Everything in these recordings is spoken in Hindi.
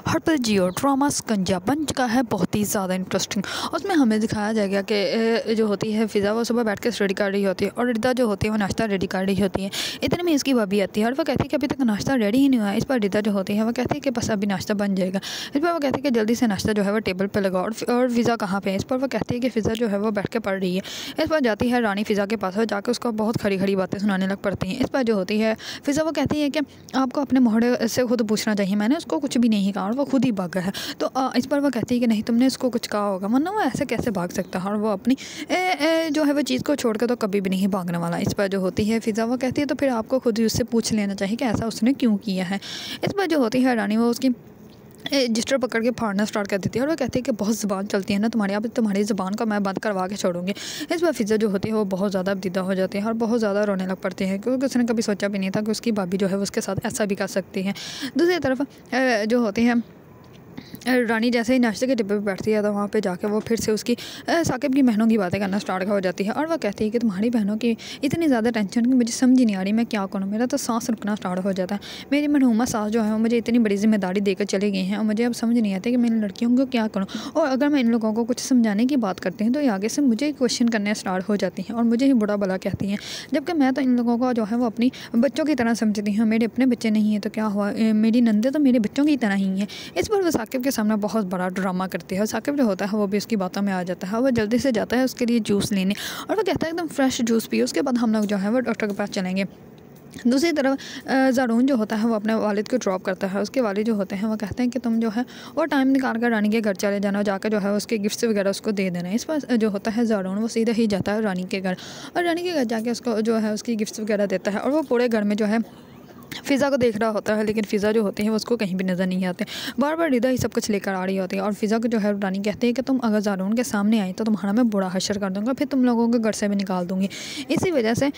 हर पर जियो ड्रामा शिकंजा बन चुका है बहुत ही ज़्यादा इंटरेस्टिंग। उसमें हमें दिखाया जाएगा कि जो होती है फ़िज़ा वो सुबह बैठ के स्टडी कर रही होती है और रिदा जो होती है वो नाश्ता रेडी कर रही होती है। इतने में इसकी भाभी आती है और वो कहती है कि अभी तक नाश्ता रेडी ही नहीं हुआ है। इस पर रिदा जो होती है वो कहती है कि बस अभी नाश्ता बन जाएगा। इस पर वो कहती है कि जल्दी से नाश्ता जो है वो टेबल पर लगाओ। और फ़िज़ा कहाँ पे है? इस पर वो कहती है कि फ़िज़ा जो है वो बैठ के पढ़ रही है। इस पर जाती है रानी फ़िज़ा के पास और जाकर उसको बहुत खड़ी खड़ी बातें सुनाने लग पड़ती हैं। इस पर जो होती है फ़िज़ा वो कहती है कि आपको अपने मोहड़े से खुद पूछना चाहिए, मैंने उसको कुछ भी नहीं कहा और वो खुद ही भागा है। तो इस पर वो कहती है कि नहीं, तुमने इसको कुछ कहा होगा, वरना वो ऐसे कैसे भाग सकता है और वो अपनी जो है वो चीज़ को छोड़ कर तो कभी भी नहीं भागने वाला। इस पर जो होती है फ़िज़ा वो कहती है तो फिर आपको खुद ही उससे पूछ लेना चाहिए कि ऐसा उसने क्यों किया है। इस पर जो होती है रानी वो उसकी रजिस्टर पकड़ के फाड़ना स्टार्ट कर देती है और वो कहती है कि बहुत ज़बान चलती है ना तुम्हारी, अब तुम्हारी ज़बान को मैं बंद करवा के छोड़ूंगी। इस बार फ़िज़ा जो होती है वो बहुत ज़्यादा अबदीदा हो जाती है और बहुत ज़्यादा रोने लग पड़ती है क्योंकि उसने कभी सोचा भी नहीं था कि उसकी भाभी जो है उसके साथ ऐसा भी कर सकती है। दूसरी तरफ जो होती है रानी जैसे ही नाश्ते के डिब्बे पे बैठती है तो वहाँ पे जाके वो फिर से उसकी साकिब की बहनों की बातें करना स्टार्ट हो जाती है और वो कहती है कि तुम्हारी बहनों की इतनी ज़्यादा टेंशन कि मुझे समझ ही नहीं आ रही मैं क्या करूँ, मेरा तो सांस रुकना स्टार्ट हो जाता है। मेरी मरहूमा सास जो है वो मुझे इतनी बड़ी जिम्मेदारी देकर चली गई हैं और मुझे अब समझ नहीं आता कि मैं इन लड़कियों को क्या करूँ। और अगर मैं इन लोगों को कुछ समझाने की बात करती हूँ तो ये आगे से मुझे क्वेश्चन करने स्टार्ट हो जाती हैं और मुझे ही बुरा भला कहती हैं, जबकि मैं तो इन लोगों को जो है वो अपनी बच्चों की तरह समझती हूँ। मेरे अपने बच्चे नहीं हैं तो क्या हुआ, मेरी नंदे तो मेरे बच्चों की तरह ही हैं। इस पर वो साकिब के सामने बहुत बड़ा ड्रामा करती है और साकिब जो होता है वो भी उसकी बातों में आ जाता है। वो जल्दी से जाता है उसके लिए जूस लेने और वो कहता है एकदम फ्रेश जूस पिए, उसके बाद हम लोग जो है वो डॉक्टर के पास चलेंगे। दूसरी तरफ ज़ारून जो होता है वो अपने वालिद को ड्रॉप करता है। उसके वालिद जो होते हैं वो कहते हैं कि तुम जो है वो टाइम निकाल कर रानी के घर चले जाना और जाकर जो है उसके गिफ्ट्स वगैरह उसको दे देना। इस पर जो होता है ज़ारून वो सीधा ही जाता है रानी के घर और रानी के घर जाके उसको जो है उसकी गिफ्ट्स वगैरह देता है और वो पूरे घर में जो है फ़िज़ा को देख रहा होता है, लेकिन फ़िज़ा जो होती है वो उसको कहीं भी नज़र नहीं आते। बार बार रिदा ही सब कुछ लेकर आ रही होती है और फ़िज़ा को जो है रानी कहती है कि तुम अगर ज़ारून के सामने आई तो तुम्हारा मैं बुरा हशर कर दूँगा, फिर तुम लोगों को घर से भी निकाल दूँगी। इसी वजह से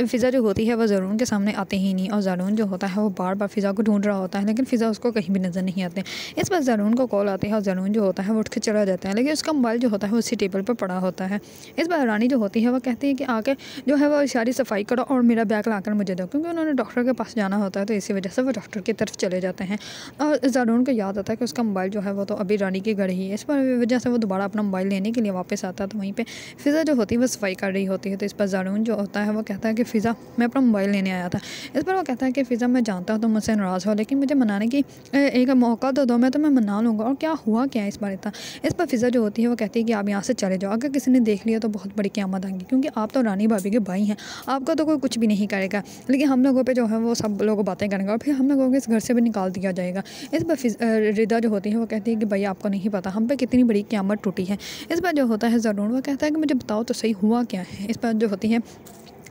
फ़िज़ा जो होती है वह ज़ारून के सामने आते ही नहीं और ज़ारून जो होता है वो बार बार फ़िज़ा को ढूंढ रहा होता है, लेकिन फ़िज़ा उसको कहीं भी नज़र नहीं आते। इस पर ज़ारून को कॉल आती है और ज़ारून जो होता है वो उठ के चला जाता है, लेकिन उसका मोबाइल जो होता है उसी टेबल पर पड़ा होता है। इस बार रानी जो होती है वो कहती है कि आके जो है वो सारी सफाई करो और मेरा बैग लाकर मुझे दो, क्योंकि उन्होंने डॉक्टर के पास जाना होता है तो इसी वजह से वो डॉक्टर की तरफ चले जाते हैं। और ज़ारून को याद आता है कि उसका मोबाइल जो है वो तो अभी रानी के घर ही है। इस पर वजह से वो दोबारा अपना मोबाइल लेने के लिए वापस आता है तो वहीं पे फ़िज़ा जो होती है वो सफाई कर रही होती है। तो इस पर ज़ारून जो होता है वो कहता है कि फ़िज़ा मैं अपना मोबाइल लेने आया था। इस पर वो कहता है कि फ़िज़ा मैं जानता हूँ तुम मुझसे नाराज़ हो, लेकिन मुझे मनाने की एक मौका तो दो, मैं तुम्हें मना लूँगा। और क्या हुआ क्या इस बार इतना? इस पर फ़िज़ा जो होती है वो कहती है कि आप यहाँ से चले जाओ, अगर किसी ने देख लिया तो बहुत बड़ी क़यामत आएगी, क्योंकि आप तो रानी भाभी के भाई हैं, आपका तो कोई कुछ भी नहीं करेगा, लेकिन हम लोगों पे जो है वो सब लोग बातें करेंगे और फिर हम लोगों को इस घर से भी निकाल दिया जाएगा। इस पर रिदा जो होती है वो कहती है कि भाई आपको नहीं पता हम पे कितनी बड़ी क़यामत टूटी है। इस पर जो होता है ज़ारून वो कहता है कि मुझे बताओ तो सही हुआ क्या है। इस पर जो होती है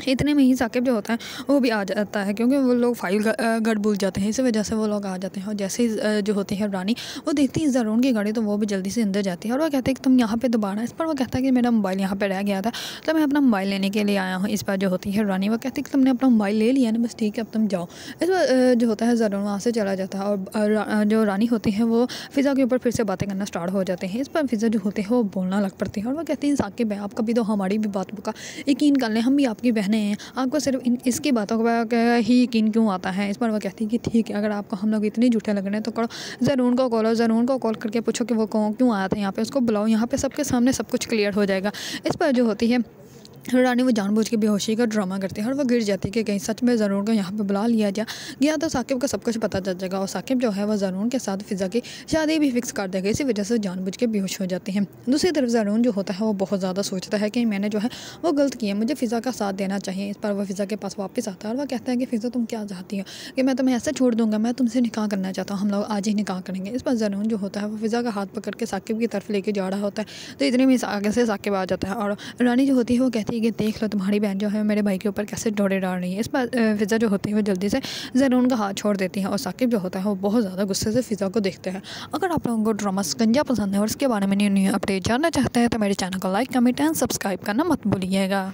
इतने में ही साकिब जो होता है वो भी आ जाता है, क्योंकि वो लोग फाइल घर भूल जाते हैं, इसी वजह से वो लोग आ जाते हैं। और जैसे ही जो होती है रानी वो देखती है ज़ारून की गाड़ी तो वो भी जल्दी से अंदर जाती है और वो कहते हैं कि तुम यहाँ पे दोबारा। इस पर वो कहता है कि मेरा मोबाइल यहाँ पे रह गया था तो मैं अपना मोबाइल लेने के लिए आया हूँ। इस पर जो होती है रानी वो कहती है कि तुमने अपना मोबाइल ले लिया ना, बस ठीक है अब तुम जाओ। इस पर जो होता है ज़ारून वहाँ से चला जाता है और जो रानी होती है वो फ़िज़ा के ऊपर फिर से बातें करना स्टार्ट हो जाते हैं। इस पर फ़िज़ा जो होती है वो बोलना लग पड़ती है और वो कहती है साकिब है, आप कभी तो हमारी भी बातों का यकीन कर लें, हम भी आपकी बहनें हैं, आपको सिर्फ इसकी बातों का ही यकीन क्यों आता है। इस पर वो कहती है कि ठीक है, अगर आपको हम लोग इतने झूठे लग रहे हैं तो करो ज़ारून को कॉल, ज़ारून को कॉल करके पूछो कि वो क्यों आया था यहाँ पे, उसको बुलाओ, यहाँ पे सबके सामने सब कुछ क्लियर हो जाएगा। इस पर जो होती है रानी वो जानबूझ के बेहोशी का ड्रामा करती है और वो गिर जाती है कि कहीं सच में ज़ारून को यहाँ पे बुला लिया गया तो साकिब को सब कुछ पता चल जाएगा और साकिब जो है वो ज़ारून के साथ फ़िज़ा की शादी भी फिक्स कर देगा। इसी वजह से जानबूझ के बेहोश हो जाती हैं। दूसरी तरफ ज़ारून जो होता है वो बहुत ज़्यादा सोचता है कि मैंने जो है वो गलत किया, मुझे फ़िज़ा का साथ देना चाहिए। इस पर वो फ़िज़ा के पास वापस आता है और वह कहता है कि फ़िज़ा तुम क्या चाहती हो कि मैं तुम्हें ऐसे छोड़ दूँगा, मैं तुमसे निकाह करना चाहता हूँ, हम लोग आज ही निकाह करेंगे। इस पर ज़ारून जो होता है वो फ़िज़ा का हाथ पकड़ के साकिब की तरफ लेके जा रहा होता है तो इतने में आगे से साकिब आ जाता है और रानी जो होती है वो कहती है कि देख लो तुम्हारी बहन जो है मेरे भाई के ऊपर कैसे डोरे डाल रही है। इस पर फ़िज़ा जो होती है वो जल्दी से ज़ारून का हाथ छोड़ देती है और साकिब जो होता है वो बहुत ज़्यादा गुस्से से फ़िज़ा को देखते हैं। अगर आप लोगों को ड्रामा शिकंजा पसंद है और इसके बारे में न्यू अपडेट जानना चाहते हैं तो मेरे चैनल को लाइक, कमेंट एंड सब्सक्राइब करना मत भूलिएगा।